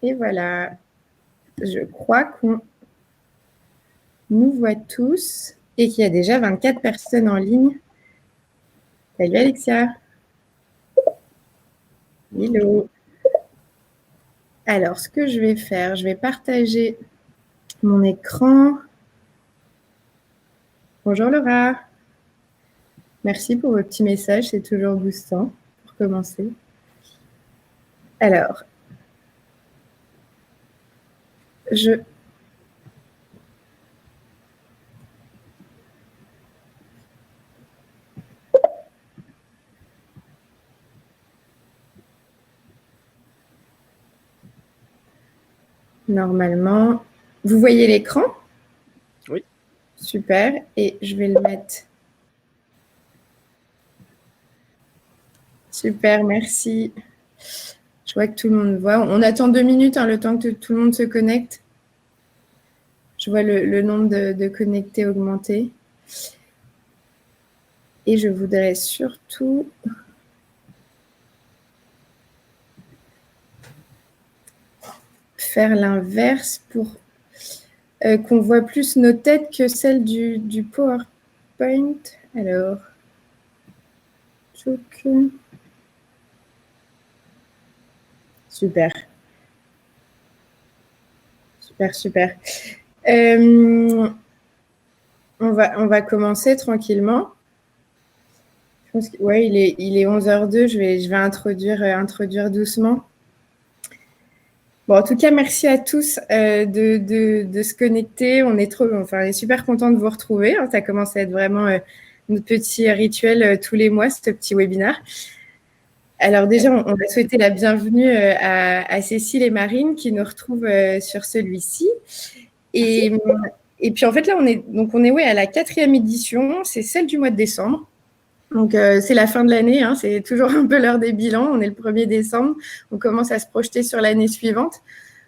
Et voilà, je crois qu'on nous voit tous et qu'il y a déjà 24 personnes en ligne. Salut Alexia. Hello. Alors, ce que je vais faire, je vais partager mon écran. Bonjour Laura. Merci pour vos petits messages, c'est toujours boostant pour commencer. Alors, normalement, vous voyez l'écran? Oui. Super, et je vais le mettre. Super, merci. Je vois que tout le monde voit. On attend 2 minutes, le temps que tout le monde se connecte. Je vois le nombre de connectés augmenter. Et je voudrais surtout faire l'inverse pour qu'on voit plus nos têtes que celles du PowerPoint. Alors, super. Super. On va commencer tranquillement. Je pense que, ouais, il est 11h02. Je vais introduire doucement. Bon, en tout cas, merci à tous de se connecter. On est super content de vous retrouver. Ça commence à être vraiment notre petit rituel tous les mois, ce petit webinaire. Alors déjà, on va souhaiter la bienvenue à Cécile et Marine qui nous retrouvent sur celui-ci. Et puis en fait, là, on est à la 4e édition. C'est celle du mois de décembre. Donc, c'est la fin de l'année, c'est toujours un peu l'heure des bilans. On est le 1er décembre, on commence à se projeter sur l'année suivante.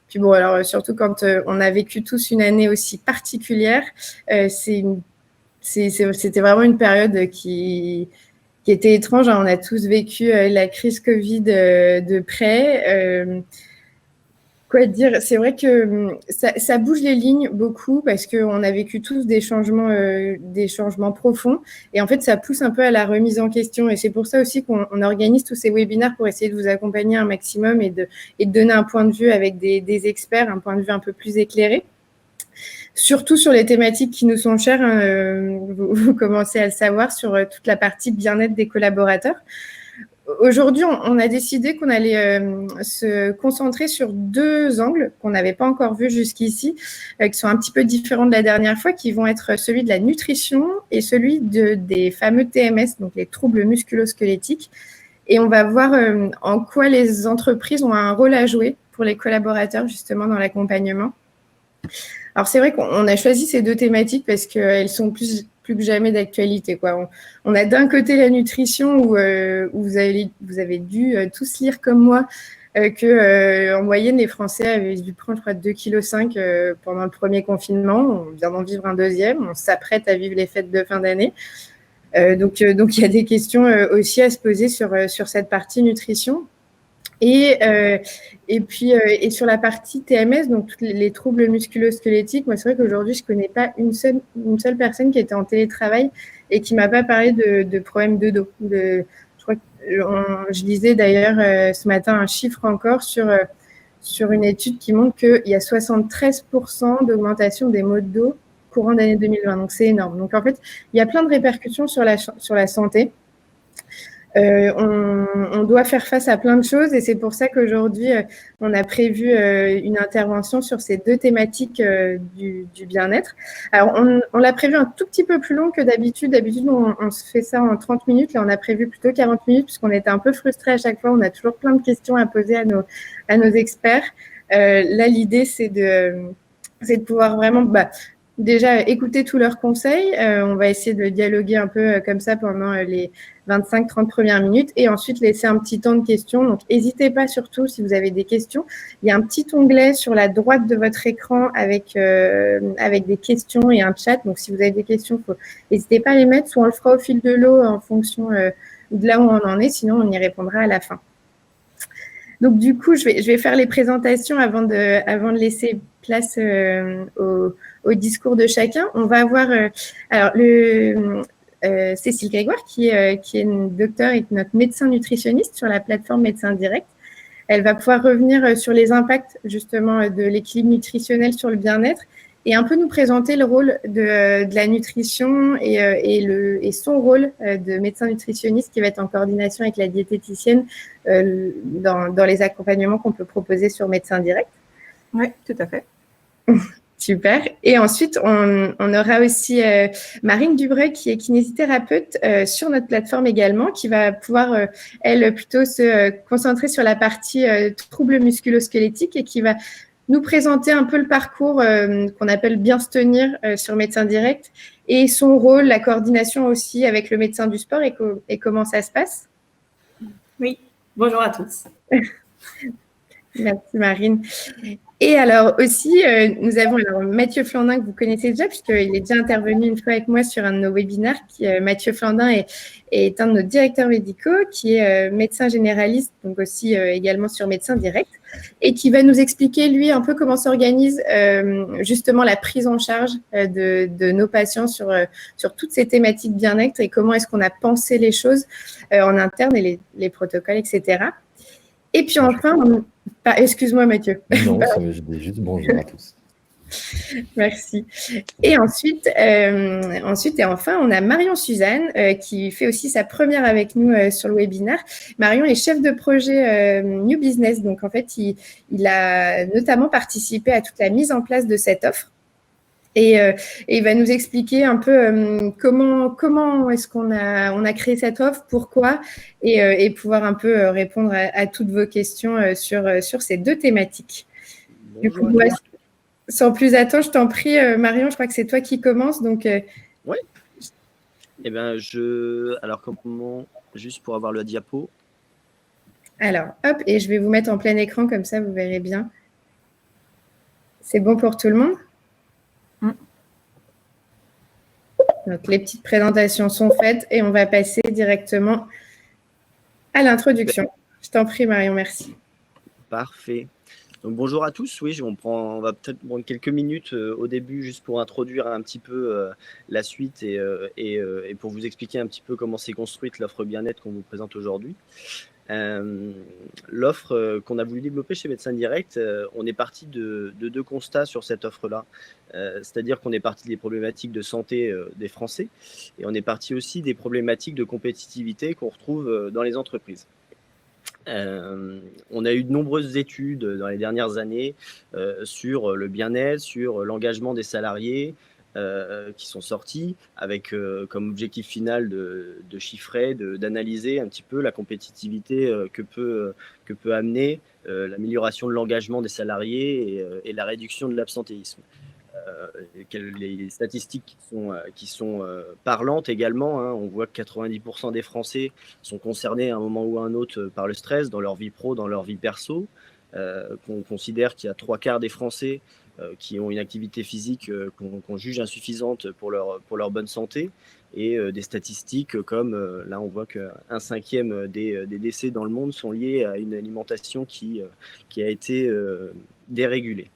Puis bon, alors surtout quand on a vécu tous une année aussi particulière, c'était vraiment une période qui était étrange. On a tous vécu la crise Covid de près. Quoi dire, c'est vrai que ça bouge les lignes beaucoup parce qu'on a vécu tous des changements profonds et en fait ça pousse un peu à la remise en question et c'est pour ça aussi qu'on organise tous ces webinaires pour essayer de vous accompagner un maximum et de donner un point de vue avec des experts, un point de vue un peu plus éclairé. Surtout sur les thématiques qui nous sont chères, vous commencez à le savoir, sur toute la partie bien-être des collaborateurs. Aujourd'hui, on a décidé qu'on allait se concentrer sur 2 angles qu'on n'avait pas encore vus jusqu'ici, qui sont un petit peu différents de la dernière fois, qui vont être celui de la nutrition et celui des fameux TMS, donc les troubles musculo-squelettiques. Et on va voir en quoi les entreprises ont un rôle à jouer pour les collaborateurs, justement, dans l'accompagnement. Alors, c'est vrai qu'on a choisi ces 2 thématiques parce qu'elles sont plus que jamais d'actualité, quoi. On a d'un côté la nutrition où vous avez dû tous lire comme moi qu'en moyenne, les Français avaient dû prendre, je crois, 2,5 kg pendant le premier confinement. On vient d'en vivre un deuxième. On s'apprête à vivre les fêtes de fin d'année. Donc, il y a des questions aussi à se poser sur cette partie nutrition. Et puis sur la partie TMS, donc tous les troubles musculo-squelettiques, moi c'est vrai qu'aujourd'hui je connais pas une seule personne qui était en télétravail et qui m'a pas parlé de problèmes de dos. Je crois que je lisais d'ailleurs ce matin un chiffre encore sur une étude qui montre qu'il y a 73% d'augmentation des maux de dos courant d'année 2020. Donc c'est énorme. Donc en fait, il y a plein de répercussions sur la santé. On doit faire face à plein de choses et c'est pour ça qu'aujourd'hui, on a prévu une intervention sur ces 2 thématiques du bien-être. Alors, on l'a prévu un tout petit peu plus long que d'habitude. D'habitude, on se fait ça en 30 minutes. Là, on a prévu plutôt 40 minutes puisqu'on était un peu frustrés à chaque fois. On a toujours plein de questions à poser à nos experts. Là, l'idée, c'est de pouvoir vraiment... déjà, écouter tous leurs conseils. On va essayer de dialoguer un peu comme ça pendant les 25-30 premières minutes et ensuite laisser un petit temps de questions. Donc, n'hésitez pas surtout si vous avez des questions. Il y a un petit onglet sur la droite de votre écran avec des questions et un chat. Donc, si vous avez des questions, n'hésitez pas à les mettre. Soit on le fera au fil de l'eau en fonction de là où on en est. Sinon, on y répondra à la fin. Donc, du coup, je vais faire les présentations avant de laisser place au discours de chacun. On va avoir alors Cécile Grégoire, qui est une docteure et notre médecin nutritionniste sur la plateforme Médecin Direct. Elle va pouvoir revenir sur les impacts justement de l'équilibre nutritionnel sur le bien-être et un peu nous présenter le rôle de la nutrition et son rôle de médecin nutritionniste qui va être en coordination avec la diététicienne dans les accompagnements qu'on peut proposer sur Médecin Direct. Oui, tout à fait. Super. Et ensuite, on aura aussi Marine Dubreuil, qui est kinésithérapeute sur notre plateforme également, qui va pouvoir, elle, plutôt se concentrer sur la partie troubles musculo-squelettiques et qui va nous présenter un peu le parcours qu'on appelle bien se tenir sur Médecin Direct et son rôle, la coordination aussi avec le médecin du sport et comment ça se passe. Oui, bonjour à tous. Merci Marine. Et alors aussi, nous avons Mathieu Flandin que vous connaissez déjà puisqu'il est déjà intervenu une fois avec moi sur un de nos webinaires. Mathieu Flandin est un de nos directeurs médicaux qui est médecin généraliste, donc aussi également sur Médecin Direct et qui va nous expliquer lui un peu comment s'organise justement la prise en charge de nos patients sur toutes ces thématiques bien-être et comment est-ce qu'on a pensé les choses en interne et les protocoles, etc. Et puis enfin, excuse-moi Mathieu. Non, je dis juste bonjour à tous. Merci. Et ensuite et enfin, on a Marion Suzanne qui fait aussi sa première avec nous sur le webinaire. Marion est chef de projet New Business. Donc, en fait, il a notamment participé à toute la mise en place de cette offre. Et il va nous expliquer un peu comment est-ce qu'on a créé cette offre, pourquoi, et pouvoir un peu répondre à toutes vos questions sur ces deux thématiques. Du coup, moi, sans plus attendre, je t'en prie, Marion, je crois que c'est toi qui commence. Donc, oui. Eh bien, alors, comment, juste pour avoir le diapo. Alors, hop, et je vais vous mettre en plein écran, comme ça, vous verrez bien. C'est bon pour tout le monde ? Donc, les petites présentations sont faites et on va passer directement à l'introduction. Je t'en prie, Marion, merci. Parfait. Donc, bonjour à tous. Oui, on va peut-être prendre quelques minutes au début juste pour introduire un petit peu la suite et pour vous expliquer un petit peu comment s'est construite l'offre bien-être qu'on vous présente aujourd'hui. L'offre qu'on a voulu développer chez Médecin Direct, on est parti de deux constats sur cette offre-là. C'est-à-dire qu'on est parti des problématiques de santé des Français et on est parti aussi des problématiques de compétitivité qu'on retrouve dans les entreprises. On a eu de nombreuses études dans les dernières années sur le bien-être, sur l'engagement des salariés qui sont sortis avec comme objectif final de chiffrer, d'analyser un petit peu la compétitivité que peut amener l'amélioration de l'engagement des salariés et la réduction de l'absentéisme. Les statistiques qui sont parlantes également, hein. On voit que 90% des Français sont concernés à un moment ou à un autre par le stress dans leur vie pro, dans leur vie perso. Qu'on considère qu'il y a 3/4 des Français qui ont une activité physique qu'on juge insuffisante pour leur bonne santé. Et des statistiques comme, là on voit qu'un cinquième des décès dans le monde sont liés à une alimentation qui a été dérégulée,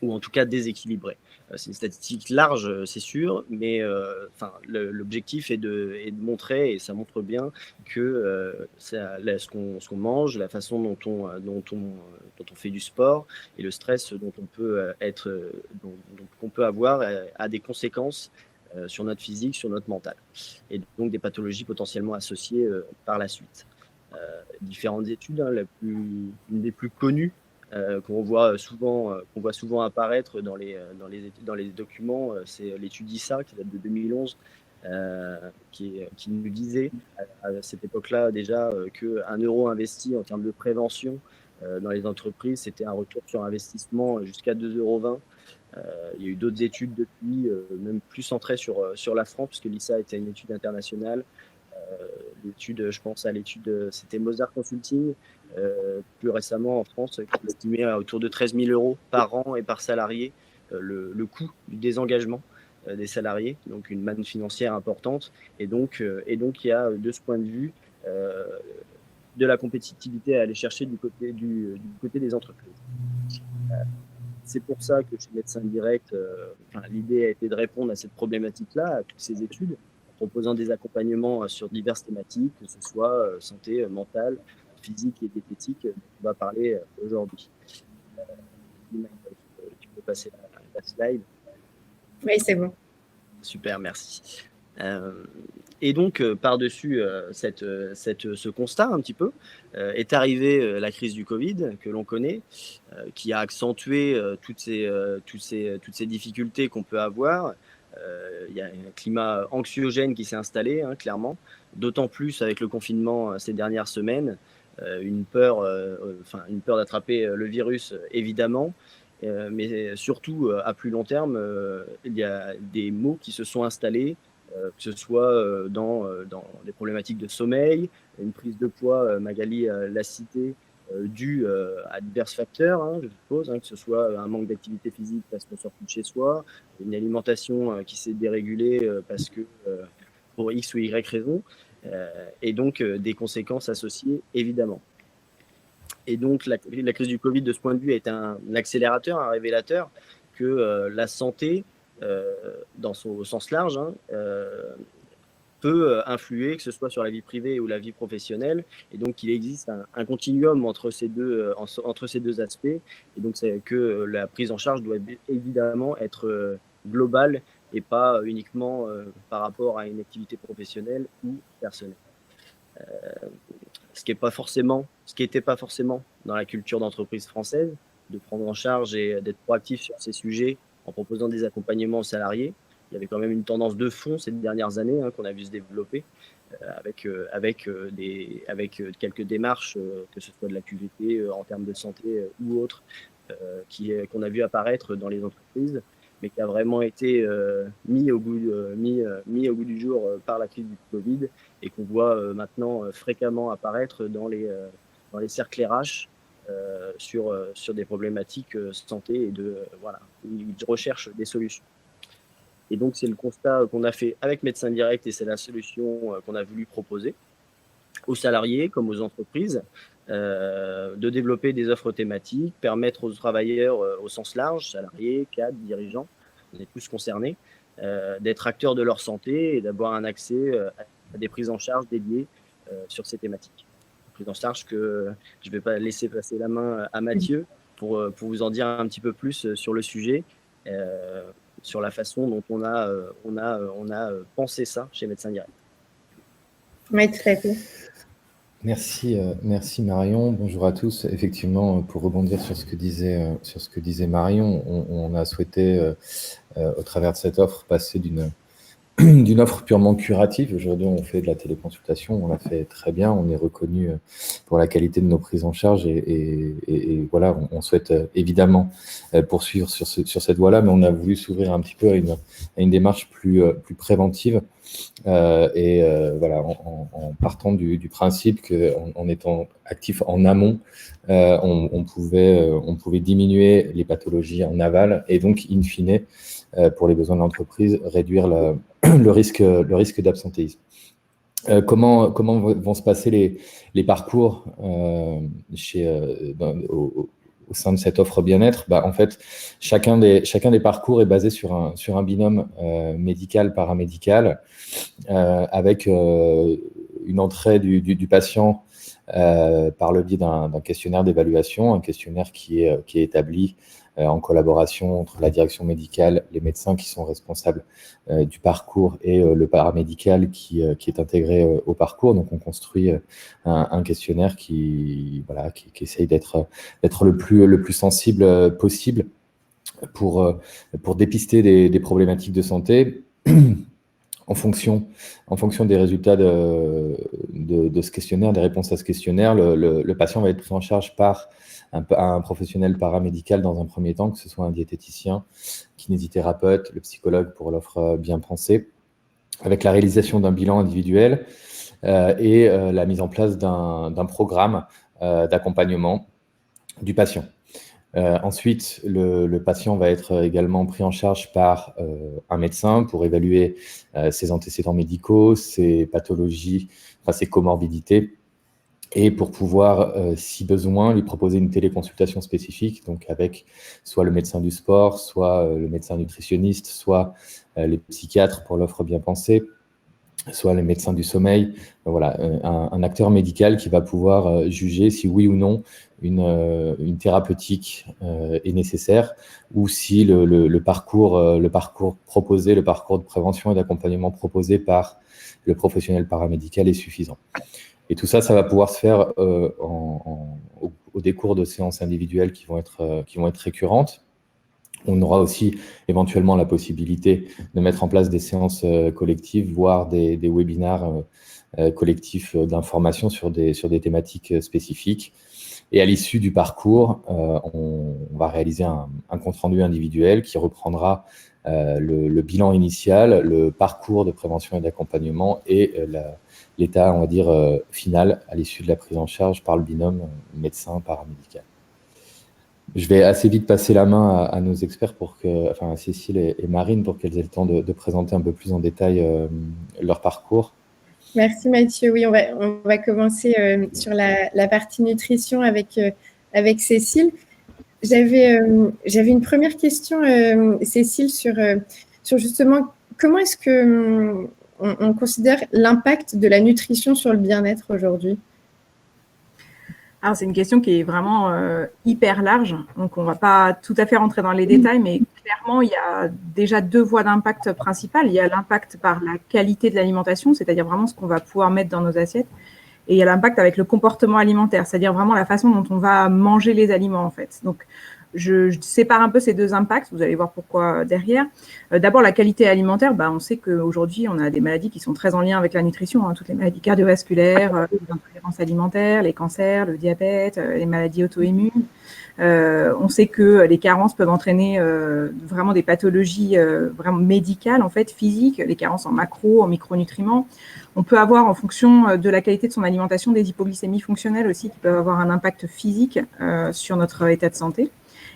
ou en tout cas déséquilibrée. C'est une statistique large, c'est sûr, mais l'objectif est de montrer, et ça montre bien, que ce qu'on mange, la façon dont on fait du sport et le stress dont on peut qu'on peut avoir a des conséquences sur notre physique, sur notre mental, et donc des pathologies potentiellement associées par la suite. Différentes études, hein, une des plus connues qu'on voit souvent apparaître dans les documents, c'est l'étude ISA qui date de 2011, qui nous disait à cette époque-là déjà qu'un euro investi en termes de prévention dans les entreprises, c'était un retour sur investissement jusqu'à 2,20 €. Il y a eu d'autres études depuis, même plus centrées sur la France, puisque l'ISA était une étude internationale. L'étude, je pense à l'étude, c'était Mozart Consulting, plus récemment en France, qui estimait autour de 13 000 € par an et par salarié le coût du désengagement des salariés, donc une manne financière importante. Et donc il y a, de ce point de vue, de la compétitivité à aller chercher du côté des entreprises. C'est pour ça que chez Médecins Directs, l'idée a été de répondre à cette problématique-là, à toutes ces études, en proposant des accompagnements sur diverses thématiques, que ce soit santé mentale, physique et diététique, dont on va parler aujourd'hui. Tu peux passer la slide. Oui, c'est bon. Super, merci. Et donc, par-dessus ce constat un petit peu, est arrivée la crise du Covid, que l'on connaît, qui a accentué toutes ces difficultés qu'on peut avoir. Il y a un climat anxiogène qui s'est installé, hein, clairement, d'autant plus avec le confinement ces dernières semaines, une peur d'attraper le virus, évidemment. Mais surtout, à plus long terme, il y a des maux qui se sont installés, que ce soit dans des problématiques de sommeil, une prise de poids, Magali l'a cité, due à divers facteurs, hein, je suppose, hein, que ce soit un manque d'activité physique parce qu'on sort plus de chez soi, une alimentation qui s'est dérégulée parce que pour X ou Y raison, et donc des conséquences associées, évidemment. Et donc, la crise du Covid, de ce point de vue, est un accélérateur, un révélateur que la santé, dans son sens large, hein, peut influer, que ce soit sur la vie privée ou la vie professionnelle. Et donc, il existe un continuum entre ces deux aspects. Et donc, c'est que la prise en charge doit évidemment être globale et pas uniquement par rapport à une activité professionnelle ou personnelle. Ce qui n'était pas forcément dans la culture d'entreprise française, de prendre en charge et d'être proactif sur ces sujets en proposant des accompagnements aux salariés. Il y avait quand même une tendance de fond ces dernières années, hein, qu'on a vu se développer avec quelques démarches, que ce soit de la QVT en termes de santé ou autre, qu'on a vu apparaître dans les entreprises, mais qui a vraiment été mis au goût du jour par la crise du Covid et qu'on voit maintenant fréquemment apparaître dans les cercles RH sur des problématiques santé et de recherche des solutions. Et donc, c'est le constat qu'on a fait avec Médecins Directs et c'est la solution qu'on a voulu proposer aux salariés comme aux entreprises, de développer des offres thématiques, permettre aux travailleurs au sens large, salariés, cadres, dirigeants, on est tous concernés, d'être acteurs de leur santé et d'avoir un accès à des prises en charge dédiées sur ces thématiques. Prise en charge que je ne vais pas laisser passer la main à Mathieu pour vous en dire un petit peu plus sur le sujet, sur la façon dont on a pensé ça chez Médecins Directs. Oui, tout à fait. Merci Marion. Bonjour à tous. Effectivement, pour rebondir sur ce que disait Marion, on a souhaité, au travers de cette offre, passer d'une offre purement curative. Aujourd'hui, on fait de la téléconsultation, on la fait très bien, on est reconnu pour la qualité de nos prises en charge et voilà, on souhaite évidemment poursuivre sur cette voie-là, mais on a voulu s'ouvrir un petit peu à une démarche plus préventive. Voilà, en partant du principe qu'en étant actif en amont, on pouvait diminuer les pathologies en aval et donc, in fine, pour les besoins de l'entreprise, réduire le risque d'absentéisme. Comment vont se passer les parcours au sein de cette offre bien-être? En fait, chacun des parcours est basé sur un binôme médical-paramédical avec une entrée du patient par le biais d'un questionnaire d'évaluation, un questionnaire qui est établi en collaboration entre la direction médicale, les médecins qui sont responsables du parcours et le paramédical qui est intégré au parcours. Donc, on construit un questionnaire qui essaye d'être le plus sensible possible pour dépister des problématiques de santé. En fonction des résultats de ce questionnaire, des réponses à ce questionnaire, le patient va être pris en charge par un professionnel paramédical dans un premier temps, que ce soit un diététicien, kinésithérapeute, le psychologue pour l'offre bien pensée, avec la réalisation d'un bilan individuel et la mise en place d'un programme d'accompagnement du patient. Ensuite, le patient va être également pris en charge par un médecin pour évaluer ses antécédents médicaux, ses pathologies, ses comorbidités, et pour pouvoir, si besoin, lui proposer une téléconsultation spécifique, donc avec soit le médecin du sport, soit le médecin nutritionniste, soit les psychiatres pour l'offre bien pensée, soit les médecins du sommeil. Voilà, un acteur médical qui va pouvoir juger si oui ou non une thérapeutique est nécessaire, ou si le parcours proposé, le parcours de prévention et d'accompagnement proposé par le professionnel paramédical est suffisant. Et tout ça, ça va pouvoir se faire au décours de séances individuelles qui vont être récurrentes. On aura aussi éventuellement la possibilité de mettre en place des séances collectives, voire des webinaires collectifs d'information sur des thématiques spécifiques. Et à l'issue du parcours, on va réaliser un compte-rendu individuel qui reprendra le bilan initial, le parcours de prévention et d'accompagnement et l'état, on va dire, final à l'issue de la prise en charge par le binôme médecin-paramédical. Je vais assez vite passer la main à nos experts, à Cécile et Marine, pour qu'elles aient le temps de présenter un peu plus en détail leur parcours. Merci Mathieu. Oui, on va commencer sur la partie nutrition avec Cécile. J'avais une première question, Cécile, sur justement comment est-ce que on considère l'impact de la nutrition sur le bien-être aujourd'hui? Alors, c'est une question qui est vraiment hyper large, donc on ne va pas tout à fait rentrer dans les détails, mais clairement, il y a déjà deux voies d'impact principales. Il y a l'impact par la qualité de l'alimentation, c'est-à-dire vraiment ce qu'on va pouvoir mettre dans nos assiettes, et il y a l'impact avec le comportement alimentaire, c'est-à-dire vraiment la façon dont on va manger les aliments, en fait. Donc, je sépare un peu ces deux impacts, vous allez voir pourquoi derrière. D'abord, la qualité alimentaire, on sait qu'aujourd'hui, on a des maladies qui sont très en lien avec la nutrition, toutes les maladies cardiovasculaires, les intolérances alimentaires, les cancers, le diabète, les maladies auto-immunes. On sait que les carences peuvent entraîner vraiment des pathologies vraiment médicales, en fait, physiques, les carences en macro, en micronutriments. On peut avoir, en fonction de la qualité de son alimentation, des hypoglycémies fonctionnelles aussi qui peuvent avoir un impact physique sur notre état de santé.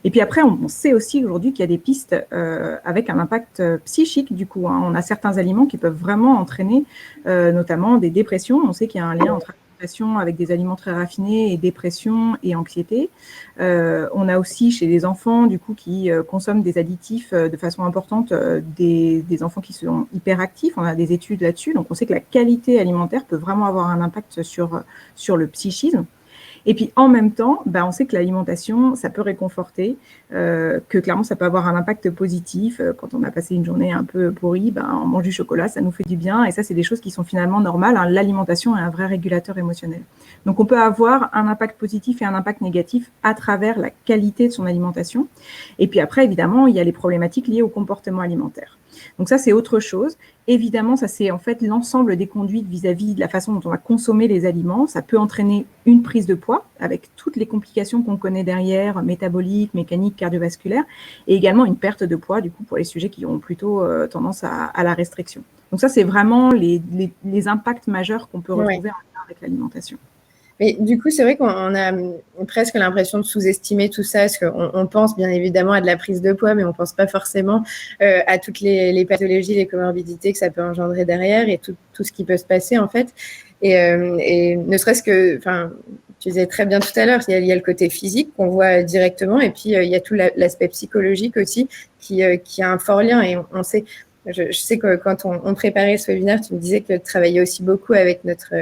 Et puis après, on sait aussi aujourd'hui qu'il y a des pistes avec un impact psychique, du coup. On a certains aliments qui peuvent vraiment entraîner notamment des dépressions. On sait qu'il y a un lien entre alimentation avec des aliments très raffinés et dépression et anxiété. On a aussi chez les enfants, du coup, qui consomment des additifs de façon importante, des enfants qui sont hyperactifs. On a des études là-dessus. Donc, on sait que la qualité alimentaire peut vraiment avoir un impact sur le psychisme. Et puis, en même temps, on sait que l'alimentation, ça peut réconforter, que clairement, ça peut avoir un impact positif. Quand on a passé une journée un peu pourrie, on mange du chocolat, ça nous fait du bien. Et ça, c'est des choses qui sont finalement normales. L'alimentation est un vrai régulateur émotionnel. Donc, on peut avoir un impact positif et un impact négatif à travers la qualité de son alimentation. Et puis après, évidemment, il y a les problématiques liées au comportement alimentaire. Donc ça, c'est autre chose. Évidemment, ça, c'est en fait l'ensemble des conduites vis-à-vis de la façon dont on va consommer les aliments. Ça peut entraîner une prise de poids avec toutes les complications qu'on connaît derrière, métaboliques, mécaniques, cardiovasculaires, et également une perte de poids, du coup, pour les sujets qui ont plutôt tendance à la restriction. Donc ça, c'est vraiment les impacts majeurs qu'on peut retrouver en lien avec l'alimentation. Mais du coup, c'est vrai qu'on a presque l'impression de sous-estimer tout ça, parce qu'on pense bien évidemment à de la prise de poids, mais on ne pense pas forcément à toutes les pathologies, les comorbidités que ça peut engendrer derrière et tout ce qui peut se passer en fait. Et ne serait-ce que, tu disais très bien tout à l'heure, il y a le côté physique qu'on voit directement, et puis il y a tout l'aspect psychologique aussi qui a un fort lien. Et on sait... Je sais que quand on préparait ce webinaire, tu me disais que tu travaillais aussi beaucoup avec notre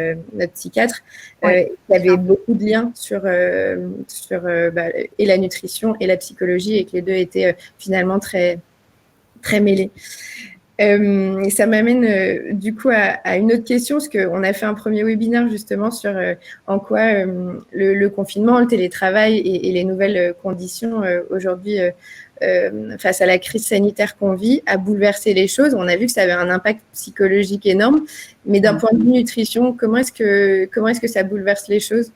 psychiatre. Il y avait beaucoup de liens sur et la nutrition et la psychologie, et que les deux étaient finalement très, très mêlés. Ça m'amène du coup à une autre question, parce qu'on a fait un premier webinaire justement sur en quoi le confinement, le télétravail et les nouvelles conditions aujourd'hui face à la crise sanitaire qu'on vit a bouleversé les choses. On a vu que ça avait un impact psychologique énorme, mais d'un point de vue nutrition, comment est-ce que ça bouleverse les choses ?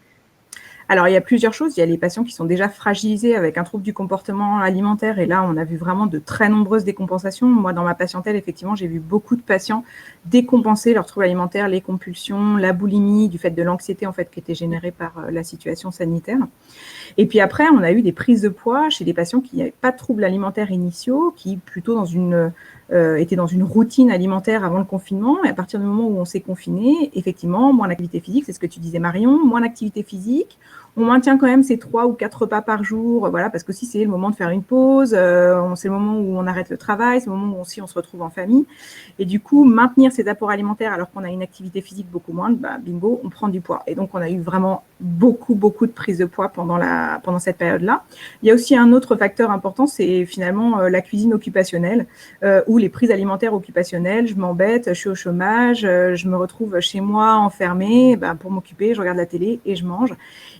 Alors, il y a plusieurs choses. Il y a les patients qui sont déjà fragilisés avec un trouble du comportement alimentaire. Et là, on a vu vraiment de très nombreuses décompensations. Moi, dans ma patientèle, effectivement, j'ai vu beaucoup de patients décompenser leurs troubles alimentaires, les compulsions, la boulimie, du fait de l'anxiété, en fait, qui était générée par la situation sanitaire. Et puis après, on a eu des prises de poids chez des patients qui n'avaient pas de troubles alimentaires initiaux, qui, plutôt dans une était dans une routine alimentaire avant le confinement. Et à partir du moment où on s'est confiné, effectivement, moins d'activité physique, c'est ce que tu disais Marion, moins d'activité physique. On maintient quand même ces 3 ou 4 repas par jour, voilà, parce que si c'est le moment de faire une pause, c'est le moment où on arrête le travail, c'est le moment où aussi on se retrouve en famille. Et du coup, maintenir ces apports alimentaires alors qu'on a une activité physique beaucoup moindre, bingo, on prend du poids. Et donc, on a eu vraiment beaucoup de prise de poids pendant cette période-là. Il y a aussi un autre facteur important, c'est finalement la cuisine occupationnelle ou les prises alimentaires occupationnelles. Je m'embête, je suis au chômage, je me retrouve chez moi enfermée pour m'occuper, je regarde la télé et je mange.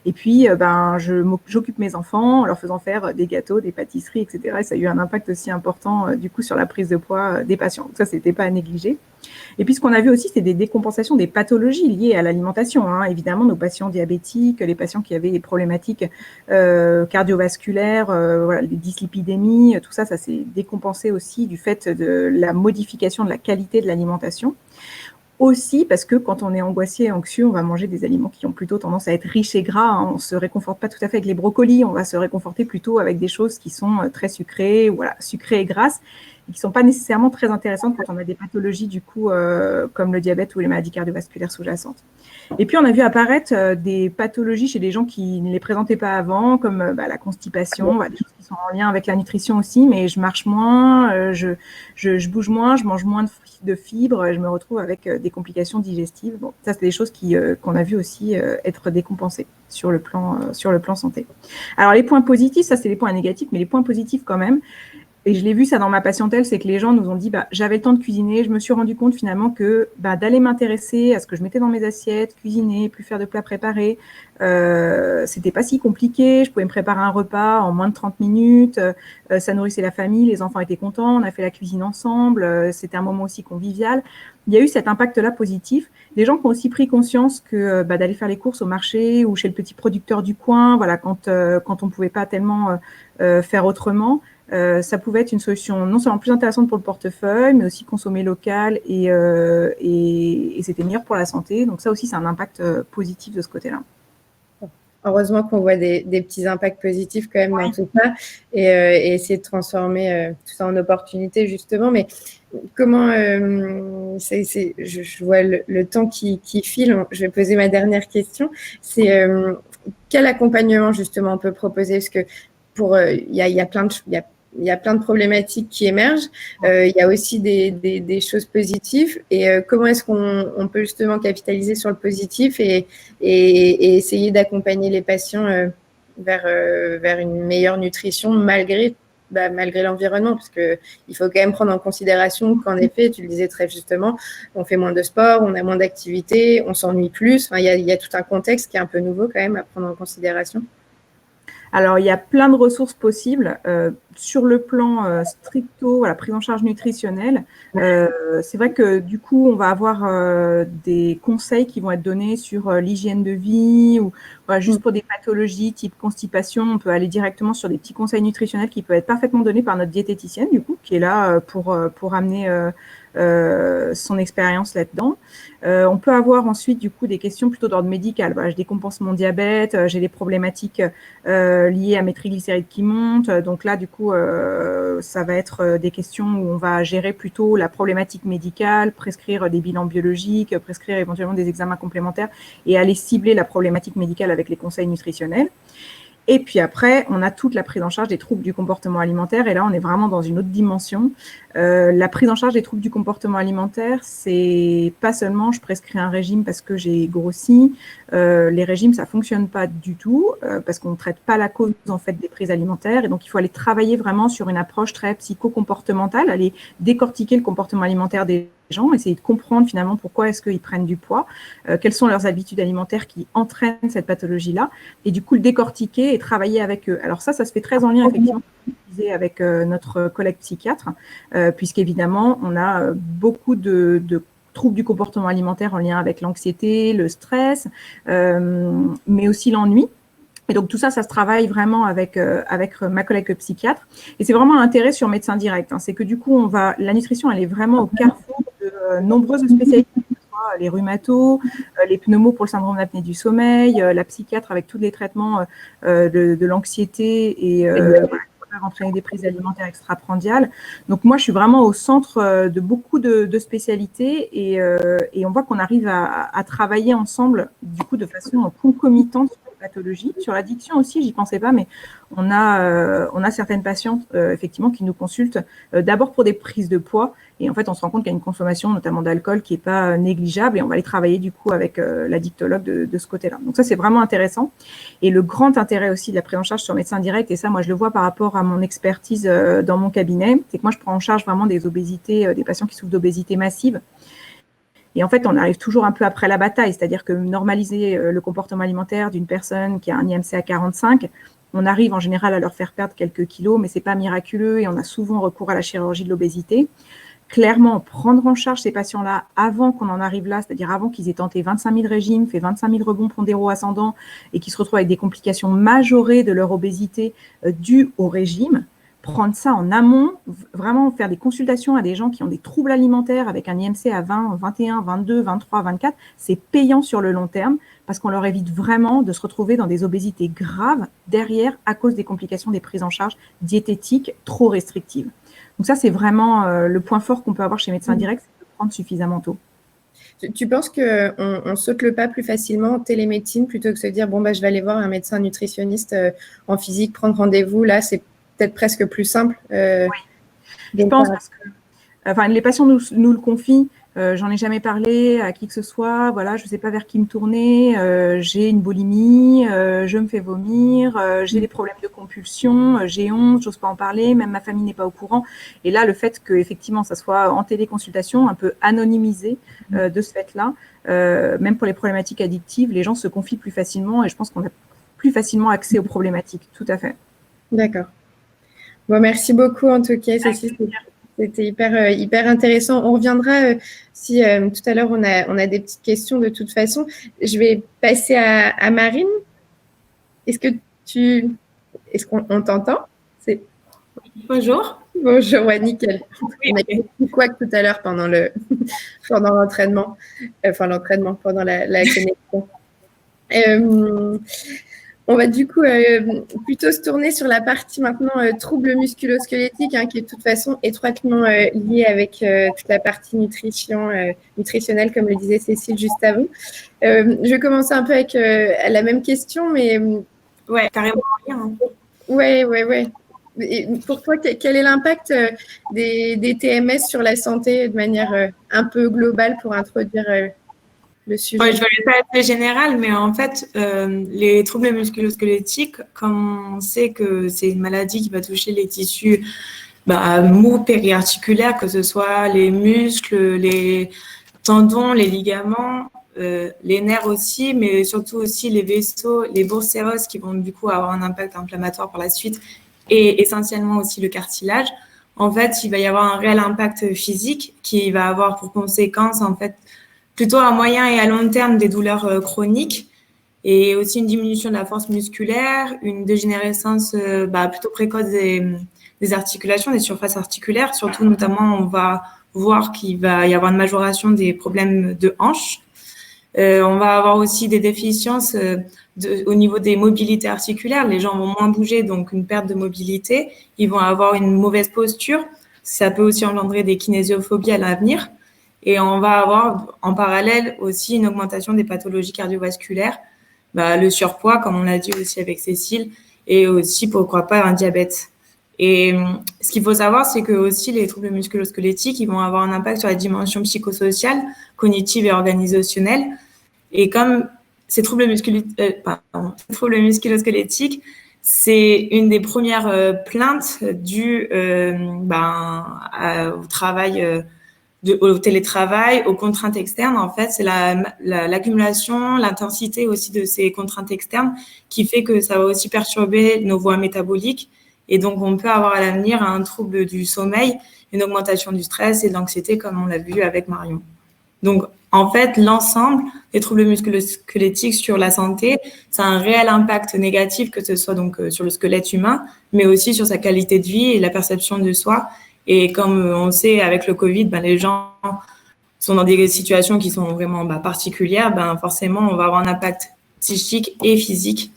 Et puis, j'occupe mes enfants en leur faisant faire des gâteaux, des pâtisseries, etc. Et ça a eu un impact aussi important, du coup, sur la prise de poids des patients. Donc ça, c'était pas à négliger. Et puis, ce qu'on a vu aussi, c'est des décompensations des pathologies liées à l'alimentation. Évidemment, nos patients diabétiques, les patients qui avaient des problématiques cardiovasculaires, voilà, les dyslipidémies, tout ça, ça s'est décompensé aussi du fait de la modification de la qualité de l'alimentation. Aussi parce que quand on est angoissé et anxieux, on va manger des aliments qui ont plutôt tendance à être riches et gras. On ne se réconforte pas tout à fait avec les brocolis, on va se réconforter plutôt avec des choses qui sont très sucrées, voilà, sucrées et grasses, et qui ne sont pas nécessairement très intéressantes quand on a des pathologies du coup comme le diabète ou les maladies cardiovasculaires sous-jacentes. Et puis on a vu apparaître des pathologies chez des gens qui ne les présentaient pas avant, comme la constipation, des choses qui sont en lien avec la nutrition aussi, mais je marche moins, je bouge moins, je mange moins de fibres, je me retrouve avec des complications digestives. Bon, ça, c'est des choses qu'on a vu aussi être décompensées sur le plan santé. Alors, les points positifs, ça, c'est les points négatifs, mais les points positifs quand même, et je l'ai vu ça dans ma patientèle, c'est que les gens nous ont dit j'avais le temps de cuisiner, je me suis rendu compte finalement que d'aller m'intéresser à ce que je mettais dans mes assiettes, cuisiner, plus faire de plats préparés, c'était pas si compliqué, je pouvais me préparer un repas en moins de 30 minutes, ça nourrissait la famille, les enfants étaient contents, on a fait la cuisine ensemble, c'était un moment aussi convivial. Il y a eu cet impact-là positif. Des gens qui ont aussi pris conscience que d'aller faire les courses au marché ou chez le petit producteur du coin, voilà, quand on ne pouvait pas tellement faire autrement, ça pouvait être une solution non seulement plus intéressante pour le portefeuille, mais aussi consommer local et c'était meilleur pour la santé. Donc ça aussi, c'est un impact positif de ce côté-là. Heureusement qu'on voit des petits impacts positifs quand même dans tout ça et essayer de transformer tout ça en opportunité justement. Mais comment, je vois le temps qui file, je vais poser ma dernière question. C'est quel accompagnement justement on peut proposer? Parce que il y a plein de problématiques qui émergent. Il y a aussi des choses positives. Et comment est-ce qu'on peut justement capitaliser sur le positif et essayer d'accompagner les patients vers une meilleure nutrition malgré l'environnement, parce qu'il faut quand même prendre en considération qu'en effet, tu le disais très justement, on fait moins de sport, on a moins d'activités, on s'ennuie plus. Enfin, il y a tout un contexte qui est un peu nouveau quand même à prendre en considération. Alors, il y a plein de ressources possibles. Sur le plan stricto, la prise en charge nutritionnelle, c'est vrai que du coup, on va avoir des conseils qui vont être donnés sur l'hygiène de vie ou juste pour des pathologies type constipation, on peut aller directement sur des petits conseils nutritionnels qui peuvent être parfaitement donnés par notre diététicienne, du coup, qui est là pour amener son expérience là-dedans. On peut avoir ensuite du coup des questions plutôt d'ordre médical. Voilà, je décompense mon diabète, j'ai des problématiques liées à mes triglycérides qui montent. Donc là, du coup, ça va être des questions où on va gérer plutôt la problématique médicale, prescrire des bilans biologiques, prescrire éventuellement des examens complémentaires et aller cibler la problématique médicale avec les conseils nutritionnels. Et puis après, on a toute la prise en charge des troubles du comportement alimentaire. Et là, on est vraiment dans une autre dimension. La prise en charge des troubles du comportement alimentaire, c'est pas seulement je prescris un régime parce que j'ai grossi. Les régimes, ça fonctionne pas du tout parce qu'on ne traite pas la cause en fait des prises alimentaires. Et donc, il faut aller travailler vraiment sur une approche très psycho-comportementale, aller décortiquer le comportement alimentaire des gens, essayer de comprendre finalement pourquoi est-ce qu'ils prennent du poids, quelles sont leurs habitudes alimentaires qui entraînent cette pathologie-là, et du coup le décortiquer et travailler avec eux. Alors ça se fait très en lien effectivement avec notre collègue psychiatre, puisqu'évidemment on a beaucoup de troubles du comportement alimentaire en lien avec l'anxiété, le stress, mais aussi l'ennui. Et donc, tout ça, ça se travaille vraiment avec ma collègue psychiatre. Et c'est vraiment l'intérêt sur Médecin Direct. C'est que du coup, la nutrition, elle est vraiment au carrefour de nombreuses spécialités, que ce soit les rhumatos, les pneumos pour le syndrome d'apnée du sommeil, la psychiatre avec tous les traitements de l'anxiété et peuvent entraîner des prises alimentaires extraprandiales. Donc moi, je suis vraiment au centre de beaucoup de spécialités et on voit qu'on arrive à travailler ensemble, du coup, de façon concomitante sur les pathologies. Sur l'addiction aussi, j'y pensais pas, mais on a certaines patientes, effectivement, qui nous consultent d'abord pour des prises de poids. Et en fait, on se rend compte qu'il y a une consommation, notamment d'alcool, qui n'est pas négligeable. Et on va aller travailler, du coup, avec l'addictologue de ce côté-là. Donc ça, c'est vraiment intéressant. Et le grand intérêt aussi de la prise en charge sur médecin direct, et ça, moi, je le vois par rapport à mon expertise dans mon cabinet, c'est que moi, je prends en charge vraiment des obésités, des patients qui souffrent d'obésité massive. Et en fait, on arrive toujours un peu après la bataille, c'est-à-dire que normaliser le comportement alimentaire d'une personne qui a un IMC à 45, on arrive en général à leur faire perdre quelques kilos, mais c'est pas miraculeux et on a souvent recours à la chirurgie de l'obésité. Clairement, prendre en charge ces patients-là avant qu'on en arrive là, c'est-à-dire avant qu'ils aient tenté 25 000 régimes, fait 25 000 rebonds pondéraux ascendants et qu'ils se retrouvent avec des complications majorées de leur obésité dues au régime, prendre ça en amont, vraiment faire des consultations à des gens qui ont des troubles alimentaires avec un IMC à 20, 21, 22, 23, 24, c'est payant sur le long terme parce qu'on leur évite vraiment de se retrouver dans des obésités graves derrière à cause des complications des prises en charge diététiques trop restrictives. Donc ça, c'est vraiment le point fort qu'on peut avoir chez Médecin Direct, c'est de prendre suffisamment tôt. Tu penses qu'on saute le pas plus facilement en télémédecine plutôt que de se dire, bon, je vais aller voir un médecin nutritionniste en physique, prendre rendez-vous. Là, c'est peut-être presque plus simple. Oui, je pense parce que les patients nous le confient. J'en ai jamais parlé à qui que ce soit. Voilà, je ne sais pas vers qui me tourner. J'ai une boulimie, je me fais vomir, j'ai des problèmes de compulsion, j'ai honte, j'ose pas en parler. Même ma famille n'est pas au courant. Et là, le fait que effectivement, ça soit en téléconsultation, un peu anonymisé de ce fait-là, même pour les problématiques addictives, les gens se confient plus facilement et je pense qu'on a plus facilement accès aux problématiques. Tout à fait. D'accord. Bon, merci beaucoup en tout cas, Cécile. C'était hyper intéressant. On reviendra si tout à l'heure on a des petites questions de toute façon. Je vais passer à Marine. Est-ce qu'on t'entend? Bonjour. Bonjour, ouais, nickel. On a fait quoi tout à l'heure pendant l'entraînement, pendant la connexion. On va du coup plutôt se tourner sur la partie maintenant troubles musculo-squelettiques, qui est de toute façon étroitement liée avec toute la partie nutritionnelle, comme le disait Cécile juste avant. Je vais commencer un peu avec la même question, mais… Ouais, carrément. Ouais. Et pour toi, quel est l'impact des TMS sur la santé de manière un peu globale pour introduire le sujet? Ouais, je vais pas être très générale, mais en fait, les troubles musculo-squelettiques, comme on sait que c'est une maladie qui va toucher les tissus mous périarticulaires, que ce soit les muscles, les tendons, les ligaments, les nerfs aussi, mais surtout aussi les vaisseaux, les bourséros qui vont du coup avoir un impact inflammatoire par la suite, et essentiellement aussi le cartilage. En fait, il va y avoir un réel impact physique qui va avoir pour conséquence, en fait, plutôt à moyen et à long terme des douleurs chroniques et aussi une diminution de la force musculaire, une dégénérescence plutôt précoce des articulations, des surfaces articulaires. Surtout, notamment, on va voir qu'il va y avoir une majoration des problèmes de hanches. On va avoir aussi des déficiences au niveau des mobilités articulaires. Les gens vont moins bouger, donc une perte de mobilité. Ils vont avoir une mauvaise posture. Ça peut aussi engendrer des kinésiophobies à l'avenir. Et on va avoir en parallèle aussi une augmentation des pathologies cardiovasculaires, le surpoids, comme on l'a dit aussi avec Cécile, et aussi, pourquoi pas, un diabète. Et ce qu'il faut savoir, c'est que aussi les troubles musculo-squelettiques, ils vont avoir un impact sur la dimension psychosociale, cognitive et organisationnelle. Et comme ces troubles musculo-squelettiques, c'est une des premières plaintes dues au travail, au télétravail, aux contraintes externes. En fait, c'est l'accumulation, l'intensité aussi de ces contraintes externes qui fait que ça va aussi perturber nos voies métaboliques. Et donc, on peut avoir à l'avenir un trouble du sommeil, une augmentation du stress et de l'anxiété, comme on l'a vu avec Marion. Donc, en fait, l'ensemble des troubles musculo-squelettiques sur la santé, ça a un réel impact négatif, que ce soit donc sur le squelette humain, mais aussi sur sa qualité de vie et la perception de soi. Et comme on sait, avec le Covid, les gens sont dans des situations qui sont vraiment particulières. Forcément, on va avoir un impact psychique et physique.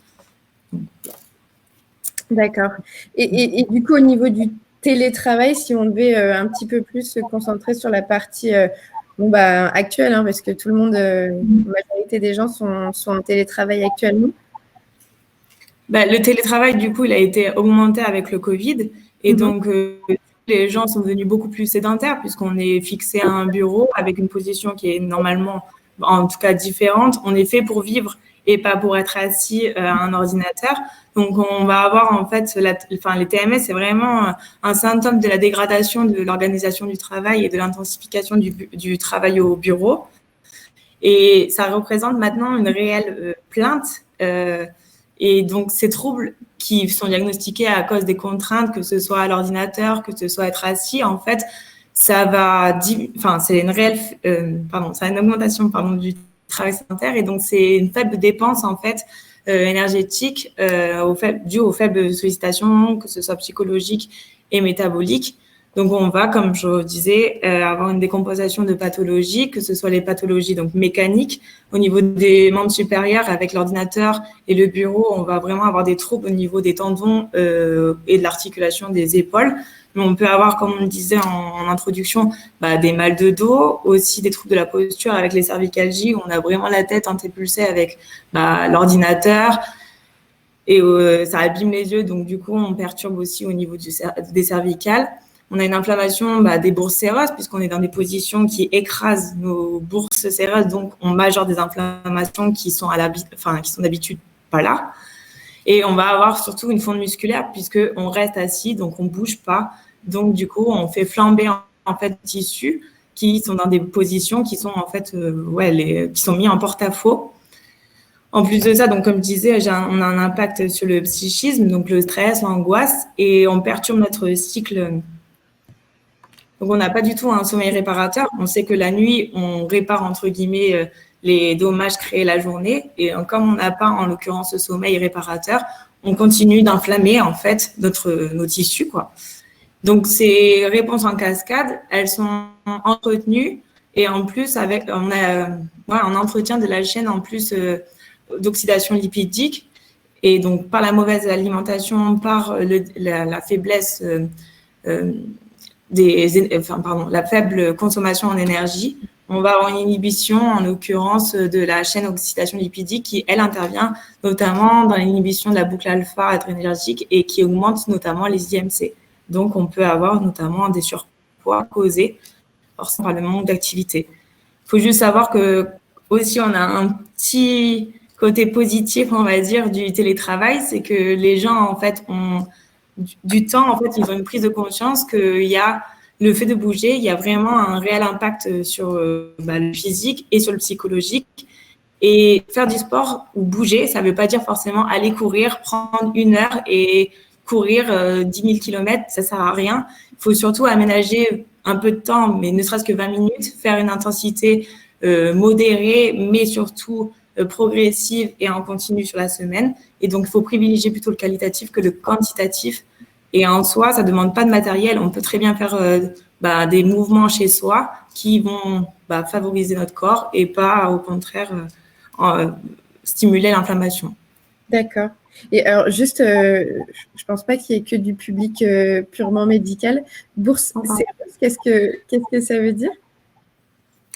D'accord. Et du coup, au niveau du télétravail, si on devait un petit peu plus se concentrer sur la partie actuelle, hein, parce que tout le monde, la majorité des gens sont en télétravail actuellement. Le télétravail, du coup, il a été augmenté avec le Covid. Et donc, les gens sont devenus beaucoup plus sédentaires puisqu'on est fixé à un bureau avec une position qui est normalement, en tout cas, différente. On est fait pour vivre et pas pour être assis à un ordinateur. Donc, on va avoir, en fait, les TMS, c'est vraiment un symptôme de la dégradation de l'organisation du travail et de l'intensification du travail au bureau. Et ça représente maintenant une réelle plainte. Et donc, ces troubles qui sont diagnostiqués à cause des contraintes, que ce soit à l'ordinateur, que ce soit être assis, en fait, ça va, c'est une réelle, ça a une augmentation, du travail sédentaire, et donc c'est une faible dépense, en fait, énergétique, due aux faibles sollicitations, que ce soit psychologiques et métaboliques. Donc, on va, comme je disais, avoir une décompensation de pathologies, que ce soit les pathologies donc mécaniques. Au niveau des membres supérieurs, avec l'ordinateur et le bureau, on va vraiment avoir des troubles au niveau des tendons et de l'articulation des épaules. Mais on peut avoir, comme on le disait en introduction, des mal de dos, aussi des troubles de la posture avec les cervicalgies, où on a vraiment la tête antépulsée avec l'ordinateur. Et ça abîme les yeux, donc du coup, on perturbe aussi au niveau des cervicales. On a une inflammation des bourses séreuses, puisqu'on est dans des positions qui écrasent nos bourses séreuses, donc on majeure des inflammations qui sont d'habitude pas là. Et on va avoir surtout une fonte musculaire, puisqu'on reste assis, donc on bouge pas. Donc du coup, on fait flamber en fait les tissus qui sont dans des positions qui sont en fait qui sont mis en porte-à-faux. En plus de ça, donc comme je disais, on a un impact sur le psychisme, donc le stress, l'angoisse, et on perturbe notre cycle. Donc, on n'a pas du tout un sommeil réparateur. On sait que la nuit, on répare, entre guillemets, les dommages créés la journée. Et comme on n'a pas, en l'occurrence, ce sommeil réparateur, on continue d'inflammer, en fait, nos tissus, quoi. Donc, ces réponses en cascade, elles sont entretenues. Et en plus, on a un entretien de la chaîne, en plus, d'oxydation lipidique. Et donc, par la mauvaise alimentation, par la faiblesse la faible consommation en énergie, on va avoir une inhibition, en l'occurrence, de la chaîne oxydation lipidique qui, elle, intervient notamment dans l'inhibition de la boucle alpha-adrénergique et qui augmente notamment les IMC. Donc, on peut avoir notamment des surpoids causés forcément par le manque d'activité. Il faut juste savoir que aussi, on a un petit côté positif, on va dire, du télétravail, c'est que les gens, en fait, ont du temps, en fait, ils ont une prise de conscience qu'il y a le fait de bouger, il y a vraiment un réel impact sur le physique et sur le psychologique. Et faire du sport ou bouger, ça ne veut pas dire forcément aller courir, prendre 1 heure et courir 10 000 km, ça ne sert à rien. Il faut surtout aménager un peu de temps, mais ne serait-ce que 20 minutes, faire une intensité modérée, mais surtout progressive et en continu sur la semaine. Et donc, il faut privilégier plutôt le qualitatif que le quantitatif. Et en soi, ça ne demande pas de matériel. On peut très bien faire des mouvements chez soi qui vont favoriser notre corps et pas, au contraire, stimuler l'inflammation. D'accord. Et alors, juste, je ne pense pas qu'il y ait que du public purement médical. Bourse séreuse, qu'est-ce que ça veut dire?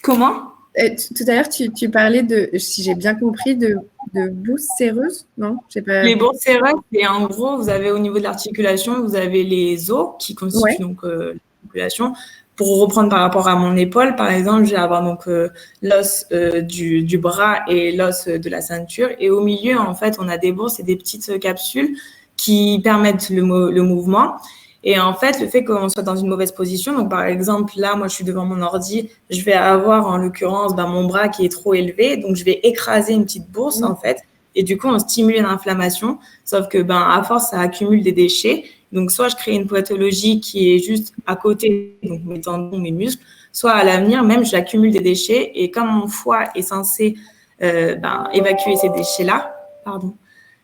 Comment? Tout à l'heure, tu parlais si j'ai bien compris, de bourse séreuse, non? Les bourses séreuses, c'est en gros, vous avez au niveau de l'articulation, vous avez les os qui constituent donc l'articulation. Pour reprendre par rapport à mon épaule, par exemple, je vais avoir donc l'os du bras et l'os de la ceinture. Et au milieu, en fait, on a des bourses et des petites capsules qui permettent le mouvement. Et en fait, le fait qu'on soit dans une mauvaise position, donc par exemple, là, moi, je suis devant mon ordi, je vais avoir en l'occurrence mon bras qui est trop élevé, donc je vais écraser une petite bourse, en fait, et du coup, on stimule l'inflammation, sauf que à force, ça accumule des déchets. Donc, soit je crée une pathologie qui est juste à côté, donc mes tendons, mes muscles, soit à l'avenir, même, j'accumule des déchets, et comme mon foie est censé évacuer ces déchets-là,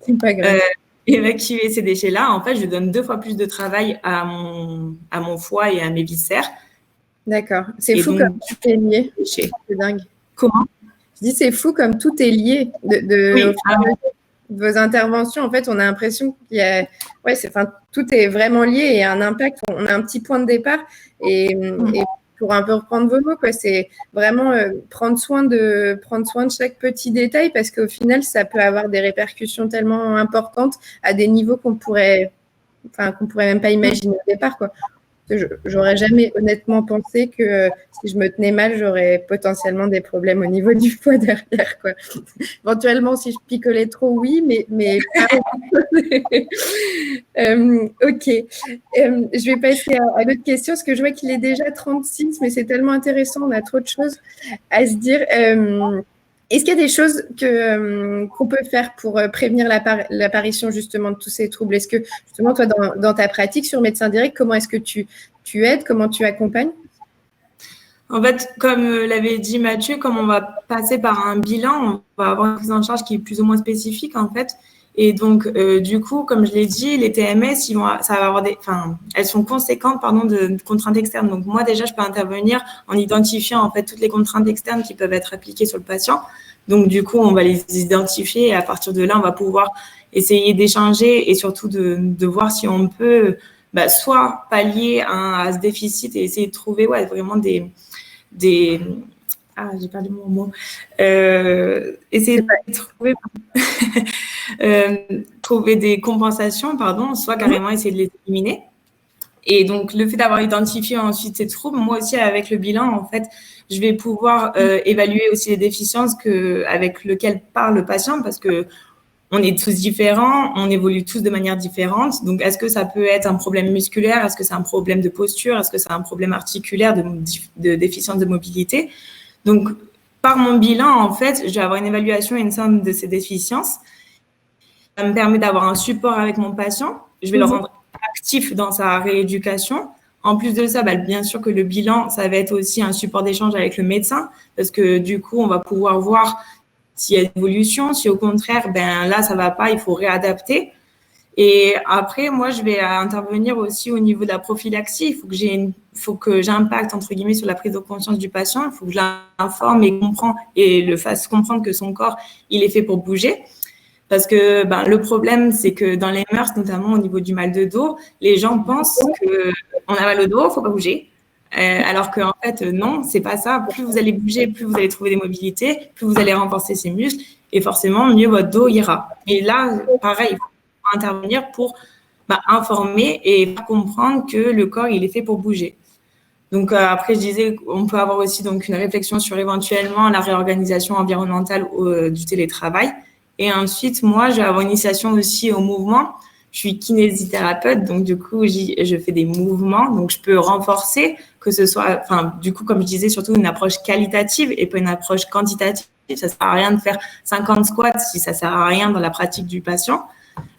c'est pas grave. Évacuer ces déchets-là, en fait, je donne 2 fois plus de travail à mon foie et à mes viscères. D'accord. C'est fou comme tout est lié. C'est dingue. Comment? Je dis c'est fou comme tout est lié. Oui. vos interventions, en fait, on a l'impression qu'il y a, tout est vraiment lié et un impact. On a un petit point de départ et pour un peu reprendre vos mots, quoi, c'est vraiment prendre soin de chaque petit détail parce qu'au final, ça peut avoir des répercussions tellement importantes à des niveaux qu'on pourrait même pas imaginer au départ, quoi. J'aurais jamais honnêtement pensé que si je me tenais mal, j'aurais potentiellement des problèmes au niveau du foie derrière, quoi. Éventuellement, si je picolais trop, oui, mais pas ok. Je vais passer à l'autre question, parce que je vois qu'il est déjà 36, mais c'est tellement intéressant, on a trop de choses à se dire. Est-ce qu'il y a des choses qu'on peut faire pour prévenir l'apparition justement de tous ces troubles? Est-ce que justement, toi, dans ta pratique sur Médecin Direct, comment est-ce que tu aides, comment tu accompagnes? En fait, comme l'avait dit Mathieu, comme on va passer par un bilan, on va avoir une prise en charge qui est plus ou moins spécifique en fait. Et donc, du coup, comme je l'ai dit, les TMS, ça va avoir elles sont conséquentes, de contraintes externes. Donc, moi, déjà, je peux intervenir en identifiant, en fait, toutes les contraintes externes qui peuvent être appliquées sur le patient. Donc, du coup, on va les identifier et à partir de là, on va pouvoir essayer d'échanger et surtout de voir si on peut, soit pallier à ce déficit et essayer de trouver, vraiment j'ai perdu mon mot. Essayer de trouver des compensations, soit carrément essayer de les éliminer. Et donc, le fait d'avoir identifié ensuite ces troubles, moi aussi, avec le bilan, en fait, je vais pouvoir évaluer aussi les déficiences avec lesquelles parle le patient parce que on est tous différents, on évolue tous de manière différente. Donc, est-ce que ça peut être un problème musculaire? Est-ce que c'est un problème de posture? Est-ce que c'est un problème articulaire de déficience de mobilité? Donc, par mon bilan, en fait, je vais avoir une évaluation et une somme de ces déficiences. Ça me permet d'avoir un support avec mon patient. Je vais le rendre actif dans sa rééducation. En plus de ça, bien sûr que le bilan, ça va être aussi un support d'échange avec le médecin parce que du coup, on va pouvoir voir s'il y a une évolution, si au contraire, là, ça va pas, il faut réadapter. Et après, moi, je vais intervenir aussi au niveau de la prophylaxie. Il faut que j'impacte, entre guillemets, sur la prise de conscience du patient. Il faut que je l'informe et le fasse comprendre que son corps, il est fait pour bouger. Parce que le problème, c'est que dans les mœurs, notamment au niveau du mal de dos, les gens pensent qu'on a mal au dos, il ne faut pas bouger. Alors qu'en fait, non, c'est pas ça. Plus vous allez bouger, plus vous allez trouver des mobilités, plus vous allez renforcer ces muscles et forcément, mieux votre dos ira. Et là, pareil, il faut intervenir pour informer et comprendre que le corps, il est fait pour bouger. Donc, après, je disais, on peut avoir aussi donc, une réflexion sur éventuellement la réorganisation environnementale du télétravail. Et ensuite, moi, je vais avoir une initiation aussi au mouvement. Je suis kinésithérapeute, donc du coup, je fais des mouvements. Donc, je peux renforcer, que ce soit, du coup, comme je disais, surtout une approche qualitative et pas une approche quantitative. Ça sert à rien de faire 50 squats si ça sert à rien dans la pratique du patient,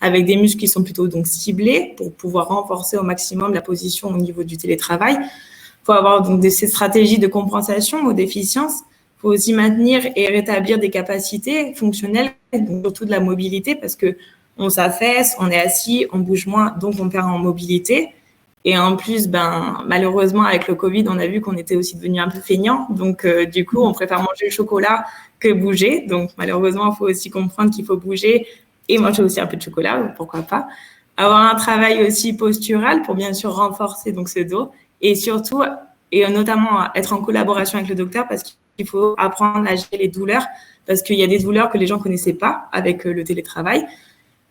avec des muscles qui sont plutôt donc ciblés pour pouvoir renforcer au maximum la position au niveau du télétravail. Il faut avoir donc ces stratégies de compensation aux déficiences. Il faut aussi maintenir et rétablir des capacités fonctionnelles, donc surtout de la mobilité, parce que on s'affaisse, on est assis, on bouge moins, donc on perd en mobilité. Et en plus, malheureusement, avec le Covid, on a vu qu'on était aussi devenu un peu feignant. Donc, du coup, on préfère manger le chocolat que bouger. Donc, malheureusement, il faut aussi comprendre qu'il faut bouger et manger aussi un peu de chocolat, pourquoi pas. Avoir un travail aussi postural pour bien sûr renforcer donc ce dos. Et surtout, et notamment être en collaboration avec le docteur parce qu'il faut apprendre à gérer les douleurs parce qu'il y a des douleurs que les gens ne connaissaient pas avec le télétravail.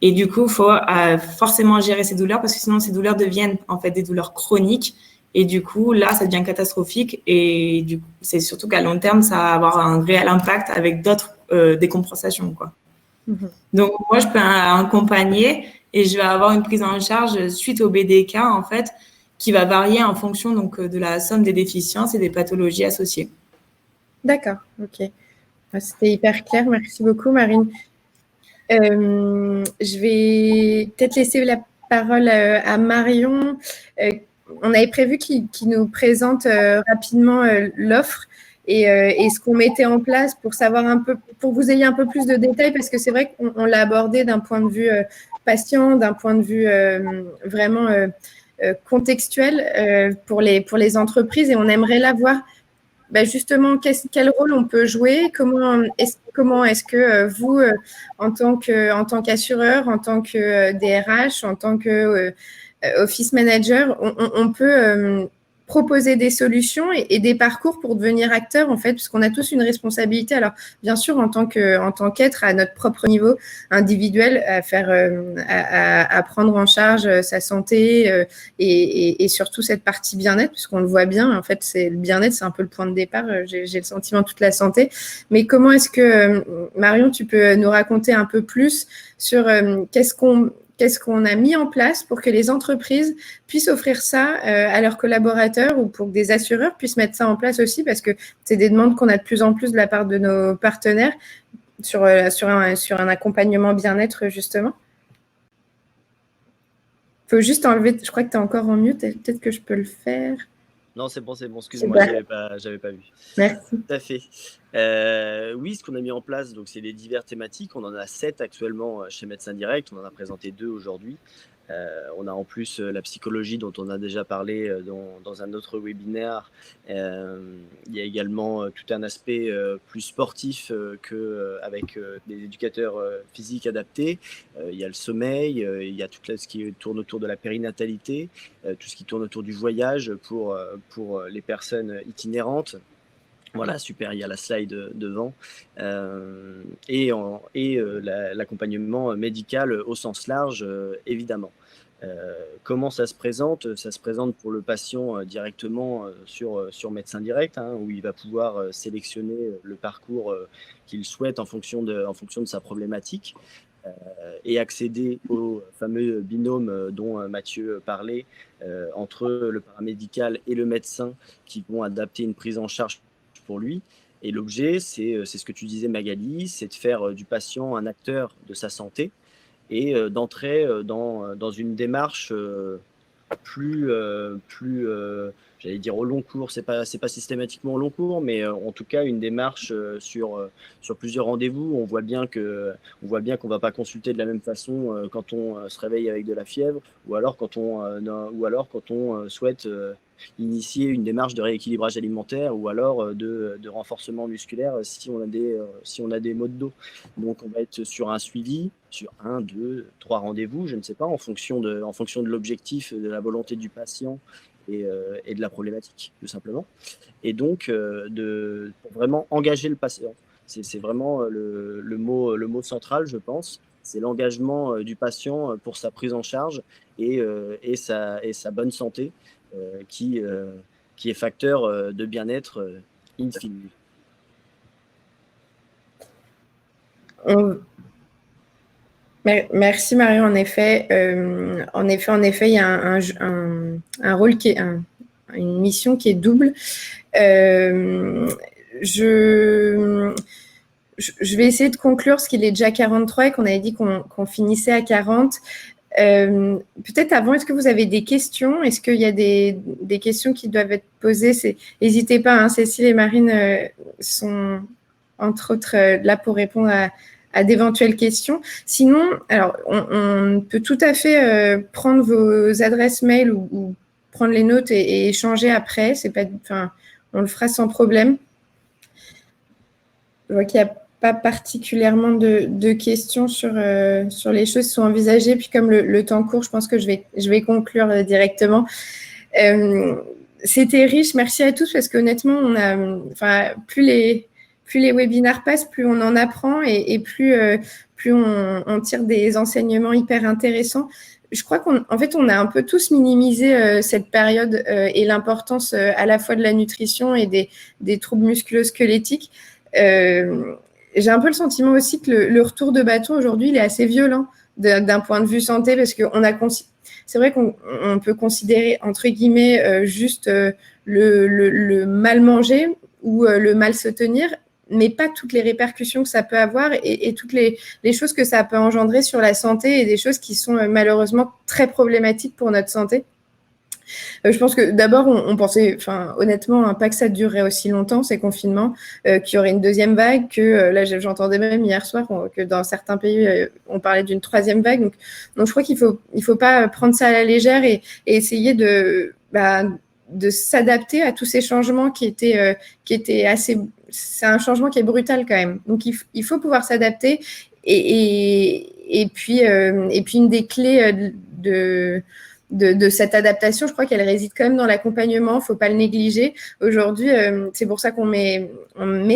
Et du coup, il faut forcément gérer ces douleurs parce que sinon, ces douleurs deviennent en fait des douleurs chroniques. Et du coup, là, ça devient catastrophique. Et du coup, c'est surtout qu'à long terme, ça va avoir un réel impact avec d'autres décompensations, quoi. Donc, moi, je peux accompagner et je vais avoir une prise en charge suite au BDK, en fait, qui va varier en fonction donc, de la somme des déficiences et des pathologies associées. D'accord, ok. C'était hyper clair. Merci beaucoup, Marine. Je vais peut-être laisser la parole à Marion. On avait prévu qu'il nous présente rapidement l'offre et ce qu'on mettait en place pour savoir un peu, pour que vous ayez un peu plus de détails, parce que c'est vrai qu'on l'a abordé d'un point de vue patient, d'un point de vue vraiment contextuel pour les entreprises, et on aimerait l'avoir justement quel rôle on peut jouer, comment est-ce que vous, en tant qu'assureur, en tant que DRH, en tant que office manager, on peut proposer des solutions et des parcours pour devenir acteur, en fait, parce qu'on a tous une responsabilité. Alors, bien sûr, en tant qu'être à notre propre niveau individuel, à prendre en charge sa santé et surtout cette partie bien-être, puisqu'on le voit bien, en fait, le bien-être, c'est un peu le point de départ. J'ai le sentiment de toute la santé. Mais comment est-ce que, Marion, tu peux nous raconter un peu plus sur qu'est-ce qu'on a mis en place pour que les entreprises puissent offrir ça à leurs collaborateurs ou pour que des assureurs puissent mettre ça en place aussi, parce que c'est des demandes qu'on a de plus en plus de la part de nos partenaires sur un accompagnement bien-être, justement. Il faut juste enlever, je crois que tu es encore en mute, peut-être que je peux le faire. Non, c'est bon, excuse-moi, j'avais pas vu. Merci. Tout à fait. Oui, ce qu'on a mis en place, donc c'est les diverses thématiques. On en a 7 actuellement chez Médecins Directs. On en a présenté 2 aujourd'hui. On a en plus la psychologie dont on a déjà parlé dans un autre webinaire. Il y a également tout un aspect plus sportif avec des éducateurs physiques adaptés. Il y a le sommeil, il y a tout ce qui tourne autour de la périnatalité, tout ce qui tourne autour du voyage pour les personnes itinérantes. Voilà, super, il y a la slide devant. L'accompagnement médical au sens large, évidemment. Comment ça se présente? Ça se présente pour le patient directement sur Médecins Directs, où il va pouvoir sélectionner le parcours qu'il souhaite en fonction de sa problématique et accéder au fameux binôme dont Mathieu parlait entre le paramédical et le médecin qui vont adapter une prise en charge pour lui. Et l'objet, c'est ce que tu disais, Magali, c'est de faire du patient un acteur de sa santé et d'entrer dans une démarche plus j'allais dire au long cours, c'est pas systématiquement au long cours, mais en tout cas une démarche sur plusieurs rendez-vous. On voit bien qu'on va pas consulter de la même façon quand on se réveille avec de la fièvre, ou alors quand on souhaite initier une démarche de rééquilibrage alimentaire, ou alors de renforcement musculaire si on a des maux de dos. Donc on va être sur un suivi sur 1, 2, 3 rendez-vous, je ne sais pas, en fonction de l'objectif, de la volonté du patient et de la problématique, tout simplement. Et donc, pour vraiment engager le patient, c'est vraiment le mot central, je pense. C'est l'engagement du patient pour sa prise en charge et sa bonne santé qui est facteur de bien-être in fine. Merci Marion. En effet, il y a un rôle une mission qui est double. Je vais essayer de conclure parce qu'il est déjà 43 et qu'on avait dit qu'on finissait à 40. Peut-être avant, est-ce que vous avez des questions? Est-ce qu'il y a des questions qui doivent être posées? N'hésitez pas, Cécile et Marine sont entre autres là pour répondre à d'éventuelles questions. Sinon, alors, on peut tout à fait prendre vos adresses mail ou prendre les notes et échanger après. On le fera sans problème. Je vois qu'il n'y a pas particulièrement de questions sur les choses qui sont envisagées. Puis comme le temps court, je pense que je vais conclure directement. C'était riche. Merci à tous parce qu'honnêtement, plus les webinaires passent, plus on en apprend et plus on tire des enseignements hyper intéressants. Je crois qu'en fait, on a un peu tous minimisé cette période et l'importance à la fois de la nutrition et des troubles musculo-squelettiques. J'ai un peu le sentiment aussi que le retour de bâton aujourd'hui, il est assez violent d'un point de vue santé parce que c'est vrai qu'on peut considérer, entre guillemets, juste le mal manger ou le mal se tenir, mais pas toutes les répercussions que ça peut avoir et toutes les choses que ça peut engendrer sur la santé et des choses qui sont malheureusement très problématiques pour notre santé. Je pense que d'abord, on pensait, honnêtement, pas que ça durerait aussi longtemps, ces confinements, qu'il y aurait une deuxième vague, que là, j'entendais même hier soir que dans certains pays, on parlait d'une troisième vague. Donc je crois qu'il faut pas prendre ça à la légère et essayer de s'adapter à tous ces changements qui étaient assez… C'est un changement qui est brutal quand même. Donc, il faut pouvoir s'adapter. Et puis, une des clés de cette adaptation, je crois qu'elle réside quand même dans l'accompagnement. Il ne faut pas le négliger. Aujourd'hui, c'est pour ça qu'on met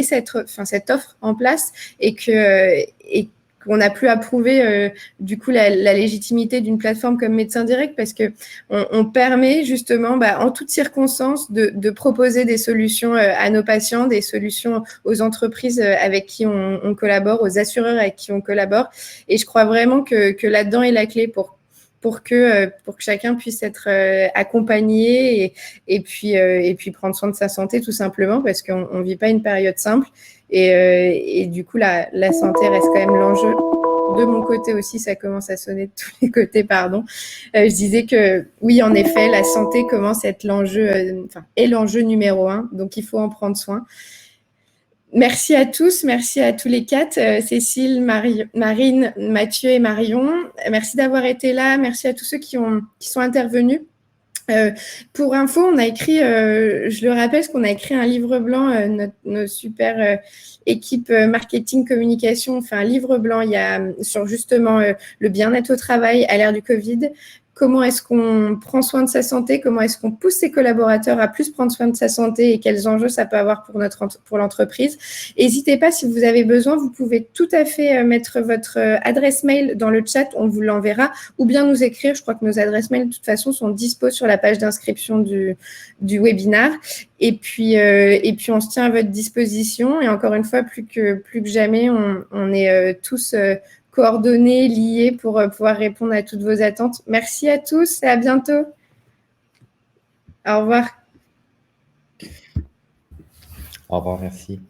cette offre en place et qu'on n'a plus à prouver du coup la légitimité d'une plateforme comme Médecins Directs, parce que on permet justement en toutes circonstances de proposer des solutions à nos patients, des solutions aux entreprises avec qui on collabore, aux assureurs avec qui on collabore. Et je crois vraiment que là-dedans est la clé pour que chacun puisse être accompagné et puis prendre soin de sa santé tout simplement, parce qu'on ne vit pas une période simple. Et du coup, la santé reste quand même l'enjeu. De mon côté aussi, ça commence à sonner de tous les côtés, pardon. Je disais que oui, en effet, la santé commence à être est l'enjeu numéro 1, donc il faut en prendre soin. Merci à tous, merci à tous les 4, Cécile, Marine, Mathieu et Marion. Merci d'avoir été là, merci à tous ceux qui sont intervenus. Pour info, on a écrit, je le rappelle, parce qu'on a écrit un livre blanc, notre super équipe marketing communication fait un livre blanc sur justement le bien-être au travail à l'ère du Covid. Comment est-ce qu'on prend soin de sa santé? Comment est-ce qu'on pousse ses collaborateurs à plus prendre soin de sa santé et quels enjeux ça peut avoir pour l'entreprise? N'hésitez pas, si vous avez besoin, vous pouvez tout à fait mettre votre adresse mail dans le chat, on vous l'enverra, ou bien nous écrire. Je crois que nos adresses mail, de toute façon, sont dispo sur la page d'inscription du webinaire. Et puis, on se tient à votre disposition. Et encore une fois, plus que jamais, on est tous coordonnés, liés pour pouvoir répondre à toutes vos attentes. Merci à tous et à bientôt. Au revoir. Au revoir, merci.